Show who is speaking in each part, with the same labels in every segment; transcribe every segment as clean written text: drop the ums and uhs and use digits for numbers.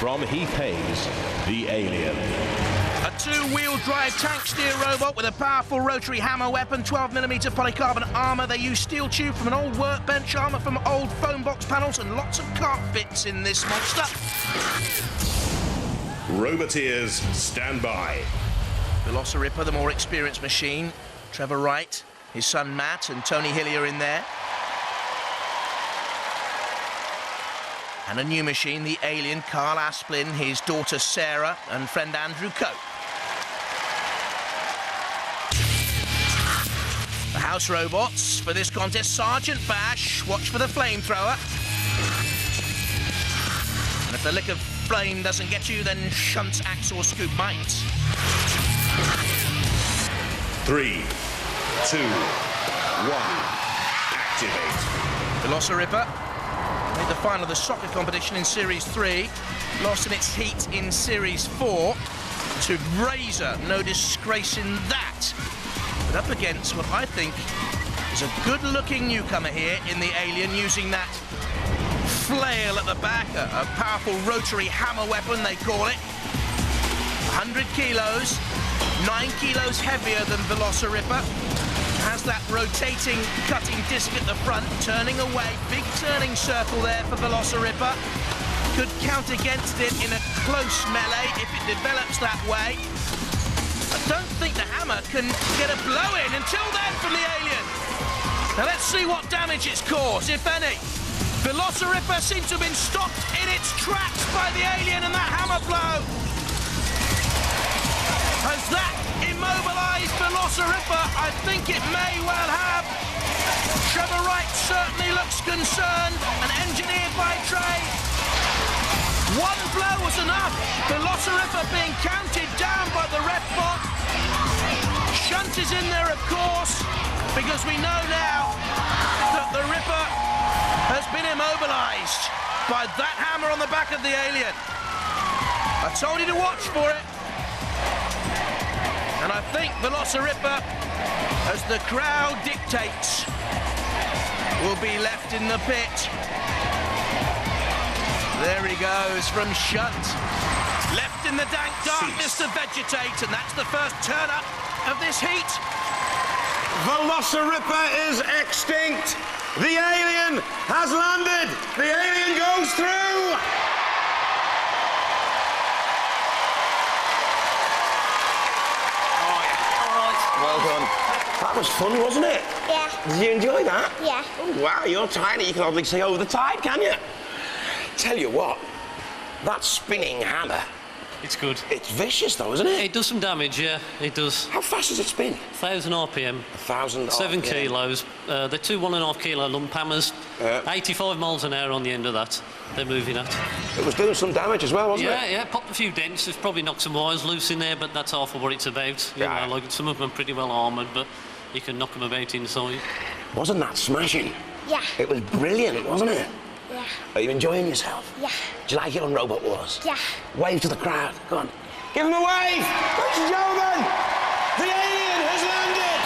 Speaker 1: From Heath Hayes, the Alien.
Speaker 2: A two-wheel drive tank steer robot with a powerful rotary hammer weapon, 12mm polycarbonate armour. They use steel tube from an old workbench, armour from old foam box panels, and lots of cart bits in this monster.
Speaker 1: Roboteers, stand by.
Speaker 2: Velocirippa, the more experienced machine. Trevor Wright, his son Matt, and Tony Hillier in there. And a new machine, the Alien, Carl Asplin, his daughter Sarah, and friend Andrew Cope. The house robots for this contest, Sergeant Bash, watch for the flamethrower. And if the lick of flame doesn't get you, then Shunt's axe or scoop might.
Speaker 1: 3, 2, 1, activate.
Speaker 2: Velocirippa made the final of the soccer competition in Series 3, lost in its heat in Series 4 to Razor, no disgrace in that. But up against what I think is a good-looking newcomer here in the Alien, using that flail at the back, a powerful rotary hammer weapon, they call it. 100 kilos, 9 kilos heavier than Velocirippa. Has that rotating cutting disc at the front, turning away, big turning circle there for Velocirippa. Could count against it in a close melee if it develops that way. I don't think the hammer can get a blow in until then from the Alien. Now let's see what damage it's caused, if any. Velocirippa seems to have been stopped in its tracks by the Alien, and that hammer blow has that immobilised Velocirippa? I think it may well have. Trevor Wright certainly looks concerned, and engineered by trade. One blow was enough. Velocirippa being counted down by the ref bot. Shunt is in there, of course, because we know now that the Ripper has been immobilised by that hammer on the back of the Alien. I told you to watch for it. And I think Velocirippa, as the crowd dictates, will be left in the pit. There he goes from Shunt. Left in the dank darkness to vegetate, and that's the first turn-up of this heat.
Speaker 3: Velocirippa is extinct. The Alien has landed. The Alien goes through. Well done. That was fun, wasn't it?
Speaker 4: Yeah.
Speaker 3: Did you enjoy that?
Speaker 4: Yeah.
Speaker 3: Oh, wow, you're tiny. You can hardly see over the tide, can you? Tell you what, that spinning hammer...
Speaker 5: It's good.
Speaker 3: It's vicious, though, isn't it?
Speaker 5: It does some damage, yeah, it does.
Speaker 3: How fast does it spin?
Speaker 5: 1,000 RPM.
Speaker 3: 1,000
Speaker 5: 7
Speaker 3: RPM.
Speaker 5: kilos. They're 2 1.5 kilo lump hammers. 85 miles an hour on the end of that. They're moving at.
Speaker 3: It was doing some damage as well, wasn't it?
Speaker 5: Yeah, popped a few dents. It's probably knocked some wires loose in there, but that's half of what it's about. You know, like some of them are pretty well armoured, but you can knock them about inside.
Speaker 3: Wasn't that smashing?
Speaker 4: Yeah.
Speaker 3: It was brilliant, wasn't it?
Speaker 4: Yeah.
Speaker 3: Are you enjoying yourself?
Speaker 4: Yeah.
Speaker 3: Do you like it on Robot Wars?
Speaker 4: Yeah.
Speaker 3: Wave to the crowd. Go on. Give them a wave! Ladies and gentlemen, the Alien has landed!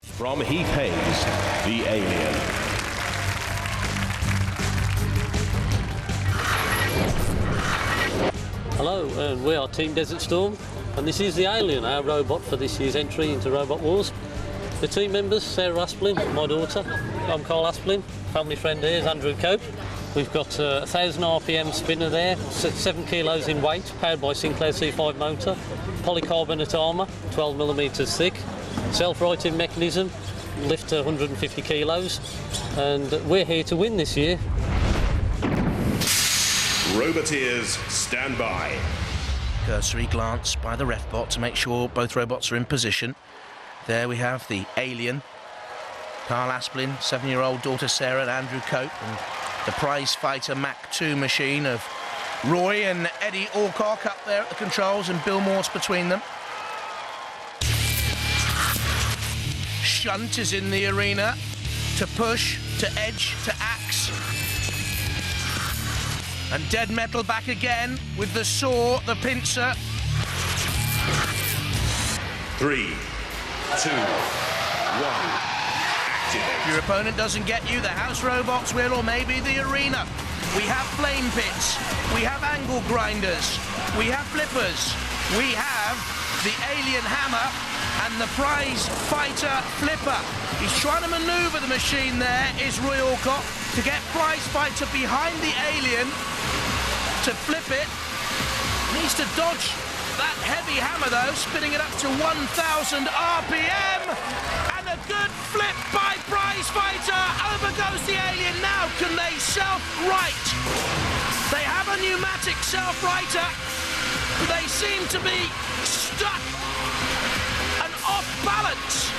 Speaker 1: From Heath Hayes, the Alien.
Speaker 5: Hello, and we are Team Desert Storm, and this is the Alien, our robot for this year's entry into Robot Wars. The team members, Sarah Asplin, my daughter. I'm Carl Asplin. Family friend here is Andrew Cope. We've got a 1,000 RPM spinner there, 7 kilos in weight, powered by Sinclair C5 motor, polycarbonate armour, 12mm thick, self-righting mechanism, lift to 150 kilos, and we're here to win this year.
Speaker 1: Roboteers, stand by.
Speaker 2: Cursory glance by the ref bot to make sure both robots are in position. There we have the Alien, Carl Asplin, 7-year-old daughter Sarah, and Andrew Cope, and the Prizephita Mach 2 machine of Roy and Eddie Alcock up there at the controls, and Bill Morse between them. Shunt is in the arena to push, to edge, to axe. And Dead Metal back again with the saw, the pincer.
Speaker 1: 3, 2, 1, Activate.
Speaker 2: If your opponent doesn't get you, the house robots will, or maybe the arena. We have flame pits, we have angle grinders, we have flippers, we have the alien hammer and the Prizephita flipper. He's trying to maneuver the machine there, is Roy Alcott, to get Prizephita behind the alien to flip it. Needs to dodge that heavy hammer though, spinning it up to 1,000 RPM. And a good flip by Prizephita. Over goes the alien. Now can they self-right? They have a pneumatic self-righter. They seem to be stuck and off balance.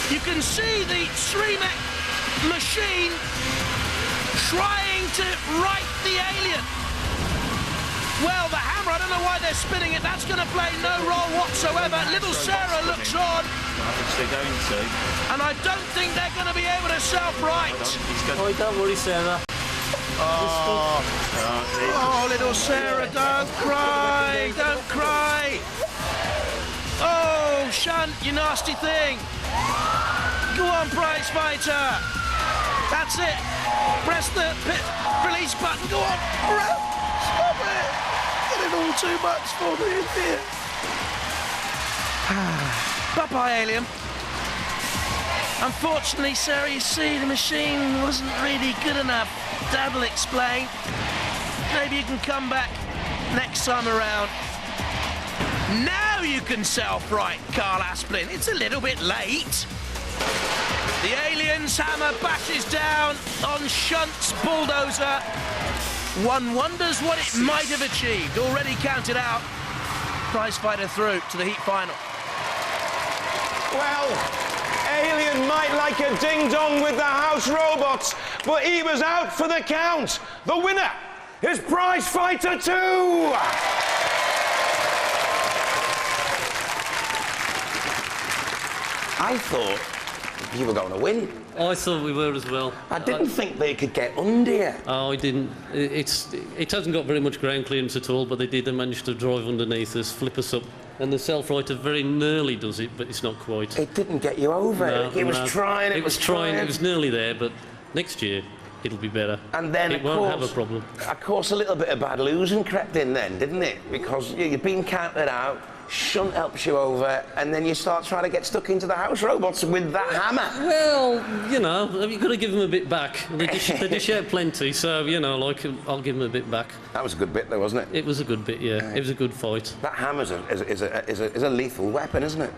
Speaker 2: You can see the Srimek machine trying to right the alien. Well, the hammer, I don't know why they're spinning it. That's going to play no role whatsoever. Little Sarah looks on.
Speaker 4: They're going to.
Speaker 2: And I don't think they're going to be able to self-right.
Speaker 5: Oh, don't worry, Sarah.
Speaker 2: Oh, little Sarah, don't cry. Don't cry. Oh, Shunt, you nasty thing. Go on, Prizefighter. That's it. Press the release button. Go on. Stop it. Get it all too much for me in here. Bye-bye, alien. Unfortunately, Sarah, you see, the machine wasn't really good enough. Dad will explain. Maybe you can come back next time around. Now you can self-right, Carl Asplin. It's a little bit late. The alien's hammer bashes down on Shunt's bulldozer. One wonders what it might have achieved. Already counted out. Prizefighter through to the heat final.
Speaker 3: Well, Alien might like a ding-dong with the house robots, but he was out for the count. The winner is Prizefighter 2! I thought you were going to win.
Speaker 5: I thought we were as well.
Speaker 3: I didn't think they could get under you.
Speaker 5: Oh, I didn't. It hasn't got very much ground clearance at all, but they did manage to drive underneath us, flip us up. And the self-righter very nearly does it, but it's not quite.
Speaker 3: It didn't get you over. It was trying.
Speaker 5: It was trying. It was nearly there, but next year it'll be better.
Speaker 3: And then
Speaker 5: it won't have a problem.
Speaker 3: Of course, a little bit of bad losing crept in then, didn't it? Because you've been counted out. Shunt helps you over, and then you start trying to get stuck into the house robots with that hammer.
Speaker 5: Well, you know, you've got to give them a bit back. They dish out plenty, so, you know, like, I'll give them a bit back.
Speaker 3: That was a good bit, though, wasn't it?
Speaker 5: It was a good bit, yeah. It was a good fight.
Speaker 3: That hammer's is a lethal weapon, isn't it?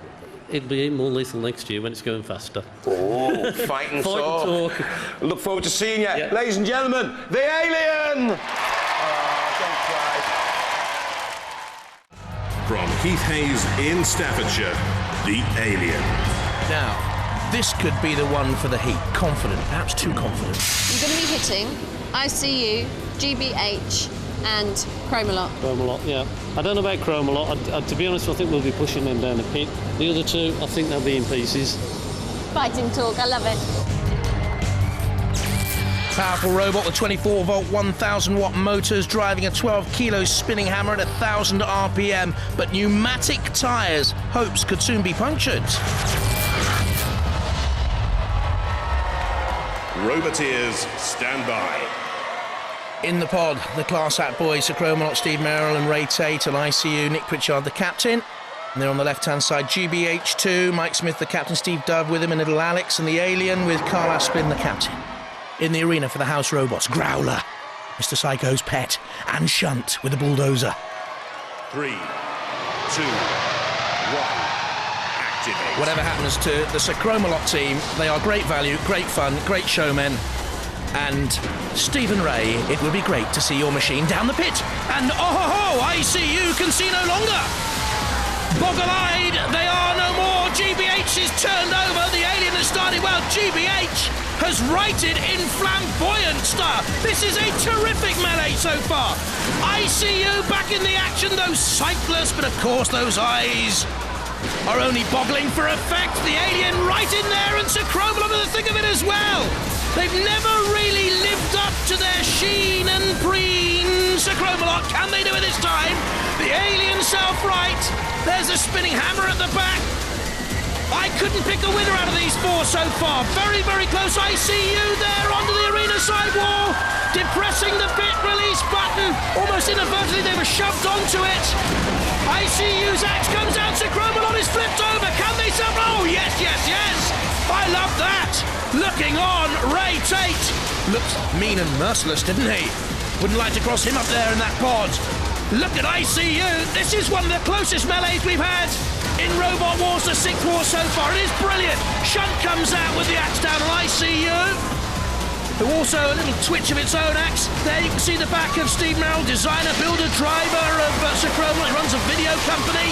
Speaker 5: It'll be more lethal next year when it's going faster.
Speaker 3: Oh, fight and
Speaker 5: talk.
Speaker 3: Look forward to seeing you.
Speaker 5: Yeah.
Speaker 3: Ladies and gentlemen, the Alien! Oh, don't cry.
Speaker 1: From Heath Hayes in Staffordshire, the Alien.
Speaker 2: Now, this could be the one for the heat. Confident, perhaps too confident.
Speaker 6: I'm going to be hitting ICU, GBH and Chromalot.
Speaker 5: Chromalot, yeah. I don't know about Chromalot. To be honest, I think we'll be pushing them down the pit. The other two, I think they'll be in pieces.
Speaker 6: Fighting talk, I love it.
Speaker 2: Powerful robot with 24-volt, 1,000-watt motors, driving a 12-kilo spinning hammer at 1,000 RPM. But pneumatic tyres, hopes could soon be punctured.
Speaker 1: Roboteers, stand by.
Speaker 2: In the pod, the class act boys, Sir Chromalot, Steve Merrill and Ray Tate, and ICU, Nick Pritchard, the captain. And they're on the left-hand side, GBH2, Mike Smith, the captain, Steve Dove with him, and little Alex, and the Alien with Carl Asplin, the captain. In the arena for the house robots, Growler, Mr. Psycho's pet, and Shunt with the bulldozer.
Speaker 1: 3, 2, 1, activate.
Speaker 2: Whatever happens to the Sir Chromalot team, they are great value, great fun, great showmen. And Stephen Ray, it would be great to see your machine down the pit. And ICU can see no longer. Boggle-eyed, they are no more. GBH is turned over. The Alien has started well. GBH has righted in flamboyant style. This is a terrific melee so far. ICU back in the action, those sightless, but of course those eyes are only boggling for effect. The Alien right in there, and Sir Chromalot in the thick of it as well. They've never really lived up to their sheen and preen. Sir Chromalot, can they do it this time? The Alien self-right. There's a spinning hammer at the back. I couldn't pick a winner out of these four so far. Very, very close. I see you there onto the arena sidewall. Depressing the pit release button. Almost inadvertently, they were shoved onto it. ICU's axe comes out. Sir Chromalot is flipped over. Can they sub? Oh, yes, yes, yes. I love that. Looking on, Ray Tate. Looks mean and merciless, didn't he? Wouldn't like to cross him up there in that pod. Look at ICU. This is one of the closest melees we've had in Robot Wars, the 6th war so far. It is brilliant. Shunt comes out with the axe down on ICU. Who also a little twitch of its own axe. There you can see the back of Steve Merrill, designer, builder, driver of Sir Chromalot. He runs a video company.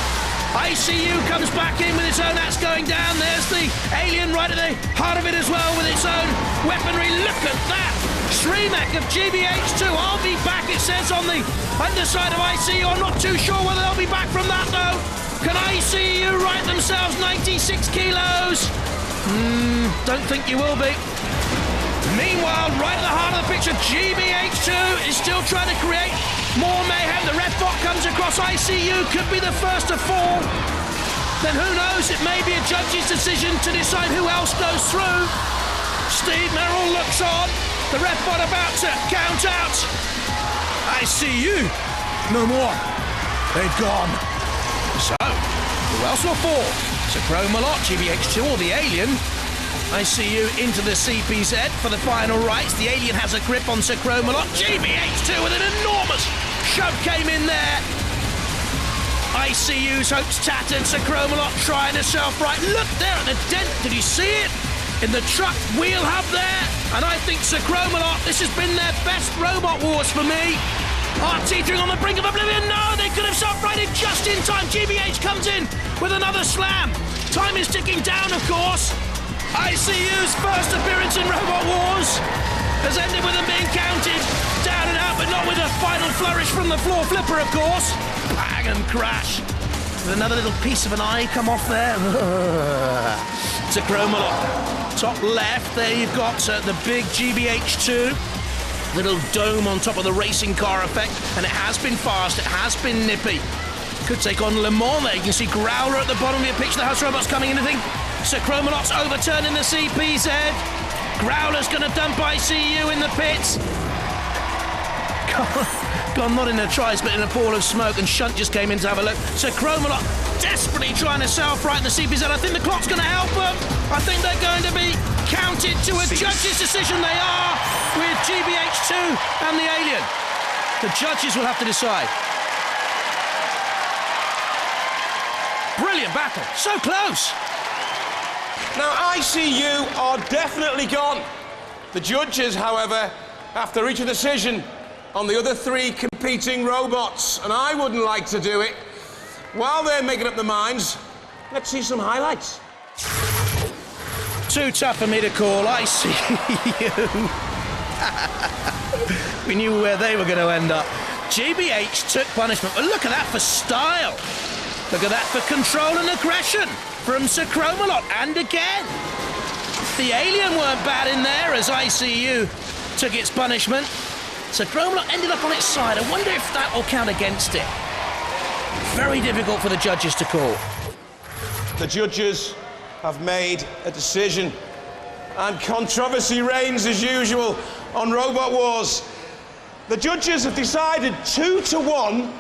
Speaker 2: ICU comes back in with its own axe going down. There's the alien right at the heart of it as well with its own weaponry. Look at that. Shremek of GBH2. I'll be back, it says on the underside of ICU. I'm not too sure whether they'll be back from that though. Can ICU right themselves 96 kilos? Don't think you will be. Meanwhile, right at the heart of the picture, GBH2 is still trying to create more mayhem. The ref bot comes across. ICU could be the first to fall. Then who knows, it may be a judge's decision to decide who else goes through. Steve Merrill looks on. The ref bot about to count out. ICU, no more. They've gone. So, who else will fall? Sir Chromalot, GBH2 or the alien? ICU into the CPZ for the final rights. The alien has a grip on Sir Chromalot. GBH2 with an enormous shove came in there. ICU's hopes tattered. Sir Chromalot trying herself right. Look there at the dent. Did you see it? In the truck wheel hub there. And I think Sir Chromalot, this has been their best Robot Wars for me. Are teetering on the brink of oblivion. No, they could have self-righted just in time. GBH comes in with another slam. Time is ticking down, of course. ICU's first appearance in Robot Wars has ended with them being counted down and out, but not with a final flourish from the floor flipper, of course. Bang and crash. With another little piece of an eye come off there. Sir Chromalot. Top left, there you've got the big GBH2. Little dome on top of the racing car effect, and it has been fast, it has been nippy. Could take on Le Mans there. You can see Growler at the bottom of your picture. The House Robots coming in, I think. Sir Chromalot's overturning the CPZ. Growler's going to dump ICU in the pits. Gone not in a tries, but in a pool of smoke, and Shunt just came in to have a look. Sir Chromalot desperately trying to self-right the CPZ. I think the clock's going to help them. I think they're going to be counted to a judge's decision. They are, with GBH2 and the alien. The judges will have to decide. Brilliant battle. So close.
Speaker 3: Now, ICU are definitely gone. The judges, however, have to reach a decision on the other three competing robots, and I wouldn't like to do it. While they're making up their minds, let's see some highlights.
Speaker 2: Too tough for me to call. ICU. We knew where they were going to end up. GBH took punishment, but look at that for style. Look at that for control and aggression from Sir Chromalot, and again. The alien weren't bad in there as ICU took its punishment. Sir Chromalot ended up on its side. I wonder if that will count against it. Very difficult for the judges to call.
Speaker 3: The judges have made a decision, and controversy reigns as usual on Robot Wars. The judges have decided 2-1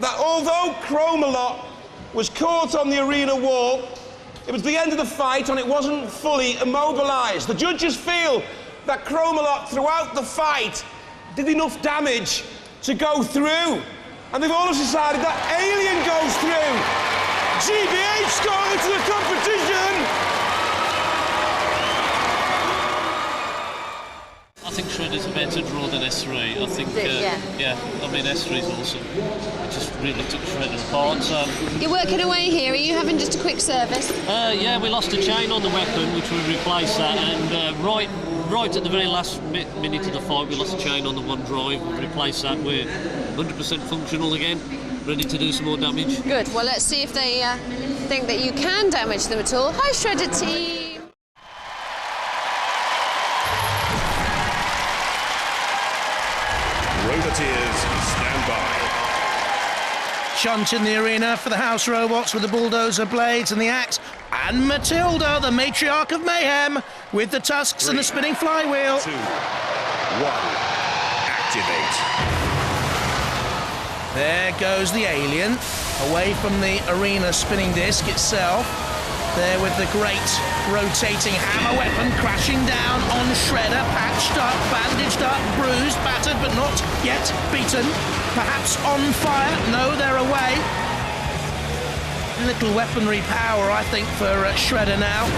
Speaker 3: that although Chromalot was caught on the arena wall, it was the end of the fight and it wasn't fully immobilised. The judges feel that Chromalot throughout the fight did enough damage to go through, and they've also decided that Alien goes through. GBH going into the competition.
Speaker 5: I think Shredder's a better draw than S3. I think, I mean, S3's awesome. I just really took Shredder apart. So.
Speaker 6: You're working away here. Are you having just a quick service?
Speaker 5: Yeah, we lost a chain on the weapon, which we replaced that, and right at the very last minute of the fight, we lost a chain on the one drive. We replaced that. We're 100% functional again, ready to do some more damage.
Speaker 6: Good. Well, let's see if they think that you can damage them at all. Hi, Shredder team.
Speaker 1: Roboteers, stand by.
Speaker 2: Shunt in the arena for the House Robots with the bulldozer blades and the axe. And Matilda, the matriarch of mayhem, with the tusks and the spinning flywheel.
Speaker 1: 2, 1, activate.
Speaker 2: There goes the alien, away from the arena spinning disc itself. There with the great rotating hammer weapon crashing down on Shredder, patched up, bandaged up, bruised, battered, but not yet beaten. Perhaps on fire. No, they're away. Little weaponry power, I think, for Shredder now.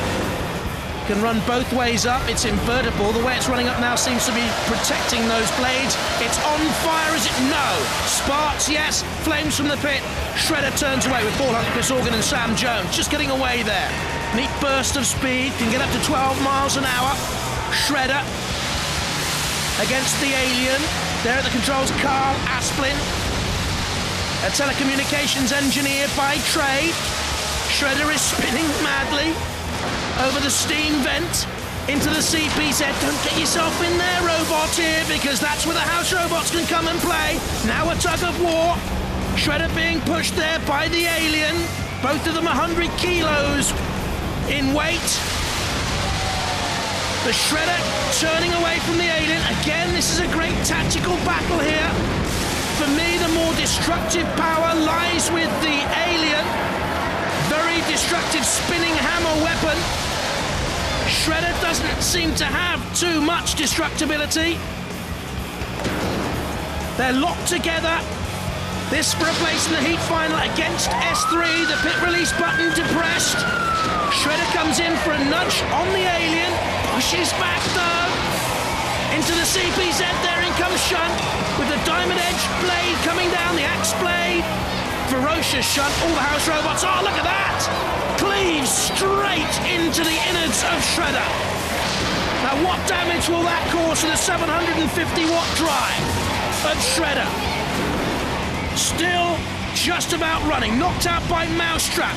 Speaker 2: Can run both ways up. It's invertible. The way it's running up now seems to be protecting those blades. It's on fire, is it? No. Sparks, yes. Flames from the pit. Shredder turns away with Paul Hunt, Chris Organ and Sam Jones. Just getting away there. Neat burst of speed. Can get up to 12 miles an hour. Shredder against the alien. There at the controls, Carl Asplin, a telecommunications engineer by trade. Shredder is spinning madly over the steam vent into the CPZ. Don't get yourself in there, robot, here, because that's where the house robots can come and play. Now a tug of war. Shredder being pushed there by the alien. Both of them 100 kilos in weight. The Shredder turning away from the alien. Again, this is a great tactical battle here. For me, the more destructive power lies with the alien. Very destructive spinning hammer weapon. Shredder doesn't seem to have too much destructibility. They're locked together. This for a place in the heat final against S3. The pit release button depressed. Shredder comes in for a nudge on the alien. Pushes back though. Into the CPZ, there in comes Shunt with the diamond edge blade coming down, the axe blade. Ferocious Shunt, all the house robots, oh look at that! Cleaves straight into the innards of Shredder. Now what damage will that cause to the 750 watt drive of Shredder? Still just about running, knocked out by Mousetrap.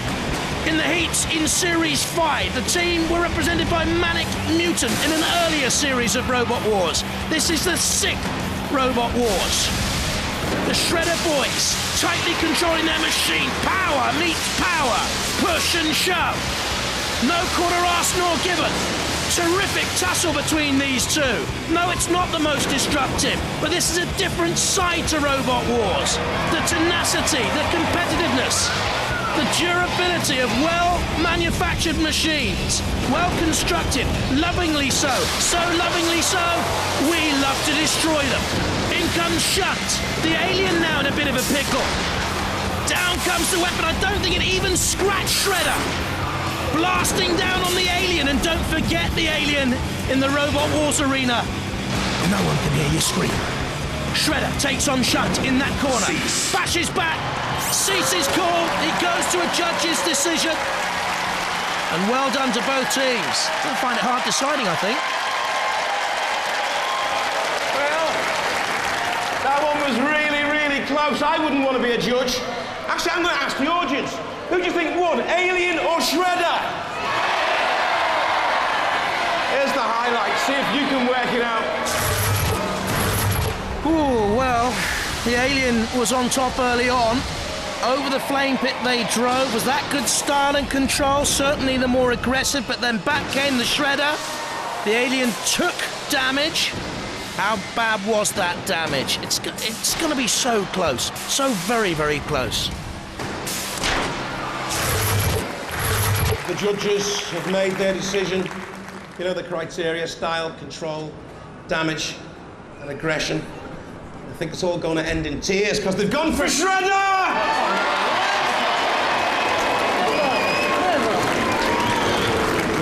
Speaker 2: In the heats in Series 5, the team were represented by Manic Mutant in an earlier series of Robot Wars. This is the 6th Robot Wars. The Shredder boys tightly controlling their machine. Power meets power. Push and shove. No quarter arse nor given. Terrific tussle between these two. No, it's not the most destructive, but this is a different side to Robot Wars. The tenacity, the competitiveness, the durability of well-manufactured machines, well-constructed, lovingly so lovingly so, we love to destroy them. In comes Shunt, the alien now in a bit of a pickle. Down comes the weapon, I don't think it even scratched Shredder. Blasting down on the alien, and don't forget the alien in the Robot Wars arena. No one can hear you scream. Shredder takes on Shunt in that corner, bashes back. Cease his call, he goes to a judge's decision. And well done to both teams. They'll find it hard deciding, I think.
Speaker 3: Well, that one was really, really close. I wouldn't want to be a judge. Actually, I'm going to ask the audience. Who do you think won, Alien or Shredder? Here's the highlight. See if you can work it out.
Speaker 2: Ooh, well, the alien was on top early on. Over the flame pit they drove. Was that good style and control? Certainly the more aggressive, but then back came the Shredder. The alien took damage. How bad was that damage? It's going to be so close. So very, very close.
Speaker 3: The judges have made their decision. You know the criteria: style, control, damage, and aggression. I think it's all going to end in tears because they've gone for Shredder!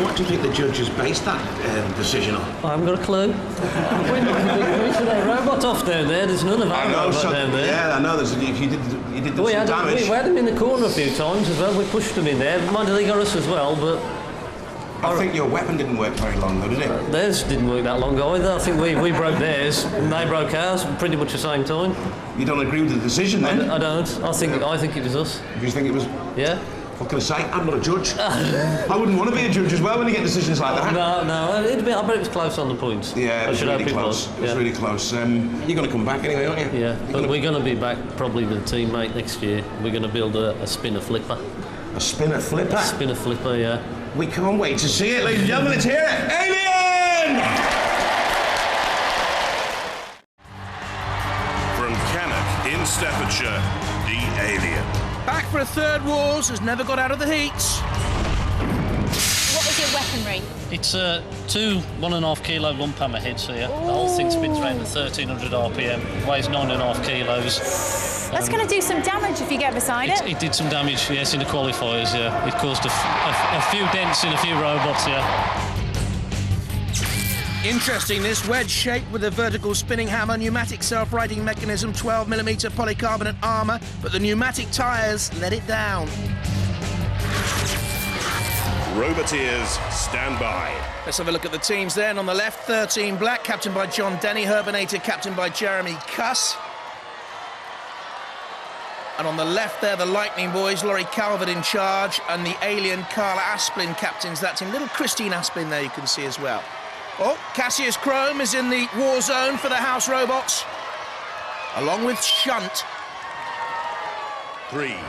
Speaker 3: What do you think the judges based that decision on?
Speaker 5: I haven't got a clue. We should have a robot off down there. There's none of our robot down there.
Speaker 3: Yeah, I know. You did some damage.
Speaker 5: We had them in the corner a few times as well. We pushed them in there. Mind you, they got us as well, but...
Speaker 3: I think your weapon didn't work very long, though, did it?
Speaker 5: Theirs didn't work that long either. I think we broke theirs and they broke ours pretty much the same time.
Speaker 3: You don't agree with the decision, then?
Speaker 5: I don't. I think it was us.
Speaker 3: You think it was?
Speaker 5: Yeah.
Speaker 3: What can I say? I'm not a judge. I wouldn't want to be a judge as well when you get decisions like that.
Speaker 5: No. I bet it was close on the points.
Speaker 3: Yeah, it was really close. It was really close. You're going to come back anyway, aren't you?
Speaker 5: Yeah, but we're going to be back probably with a teammate next year. We're going to build a spinner flipper.
Speaker 3: A spinner flipper?
Speaker 5: A spinner flipper, yeah.
Speaker 3: We can't wait to see it, ladies and gentlemen. It's here, Alien!
Speaker 1: From Cannock in Staffordshire, the Alien.
Speaker 2: Back for a third Wars, has never got out of the heats.
Speaker 4: What is your weaponry?
Speaker 5: It's 2 1.5 kilo lump hammer heads here. The whole thing spins around at 1300 RPM, weighs 9.5 kilos.
Speaker 4: That's going to do some damage if you get beside it.
Speaker 5: It did some damage, yes, in the qualifiers, yeah. It caused a few dents in a few robots, yeah.
Speaker 2: Interesting, this wedge shaped with a vertical spinning hammer, pneumatic self-righting mechanism, 12mm polycarbonate armour, but the pneumatic tyres let it down.
Speaker 1: Roboteers, stand by.
Speaker 2: Let's have a look at the teams then. On the left, 13 Black, captained by John Denny. Herbinator, captained by Jeremy Cuss. And on the left there, the Lightning Boys, Laurie Calvert in charge, and the Alien, Carla Asplin, captains that team. Little Christine Asplin there you can see as well. Oh, Cassius Chrome is in the war zone for the House Robots, along with Shunt.
Speaker 1: 3, 2, 1.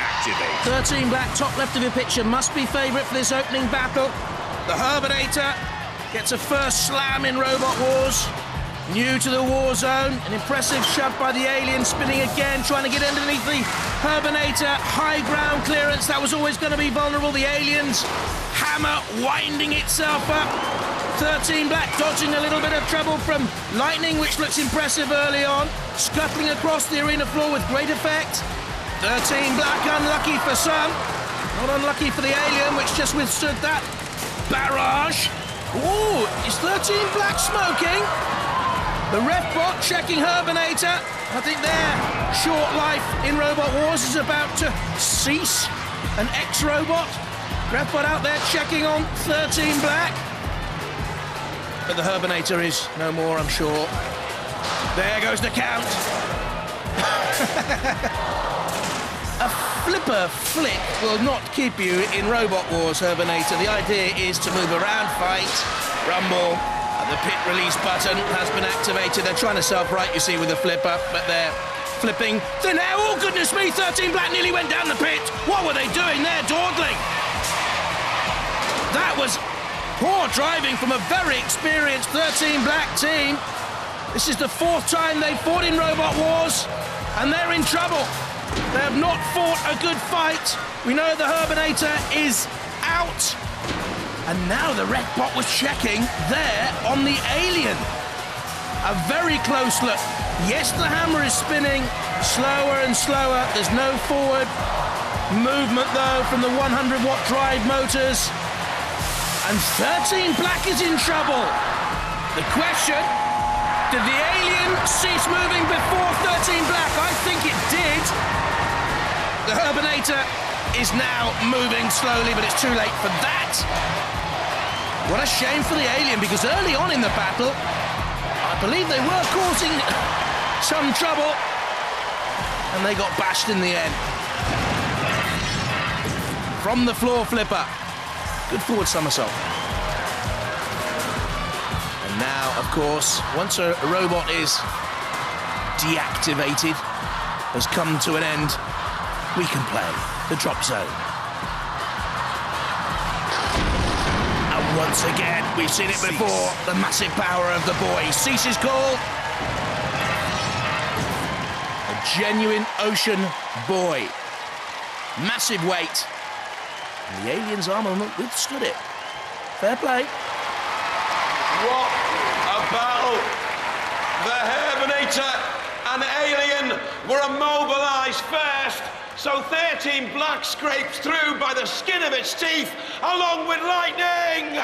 Speaker 1: Activate.
Speaker 2: 13 Black, top left of your picture, must be favourite for this opening battle. The Herbinator gets a first slam in Robot Wars. New to the war zone, an impressive shove by the Alien, spinning again, trying to get underneath the Herbinator. High ground clearance, that was always going to be vulnerable. The Alien's hammer winding itself up. 13 Black dodging a little bit of trouble from Lightning, which looks impressive early on. Scuttling across the arena floor with great effect. 13 Black, unlucky for some. Not unlucky for the Alien, which just withstood that barrage. Ooh, is 13 Black smoking? The ref bot checking Herbinator. I think their short life in Robot Wars is about to cease. An ex-robot. Ref bot out there checking on 13 Black. But the Herbinator is no more, I'm sure. There goes the count. A flipper flick will not keep you in Robot Wars, Herbinator. The idea is to move around, fight, rumble. The pit release button has been activated. They're trying to self-right, you see, with the flipper, but they're flipping thin air. Oh, goodness me, 13 Black nearly went down the pit. What were they doing there, dawdling? That was poor driving from a very experienced 13 Black team. This is the 4th time they've fought in Robot Wars, and they're in trouble. They have not fought a good fight. We know the Herbinator is out. And now the ref bot was checking there on the Alien. A very close look. Yes, the hammer is spinning slower and slower. There's no forward movement, though, from the 100-watt drive motors. And 13 Black is in trouble. The question, did the Alien cease moving before 13 Black? I think it did. The Herbinator is now moving slowly, but it's too late for that. What a shame for the Alien, because early on in the battle, I believe they were causing some trouble, and they got bashed in the end. From the floor flipper. Good forward somersault. And now, of course, once a robot is deactivated, has come to an end, we can play the drop zone. And once again, we've seen it before, the massive power of the boy. Cease's call. A genuine ocean boy. Massive weight. And the Alien's armament withstood it. Fair play.
Speaker 3: What a battle! The Herbinator and Alien were immobilised first, so 13 Black scrapes through by the skin of its teeth, along with Lightning!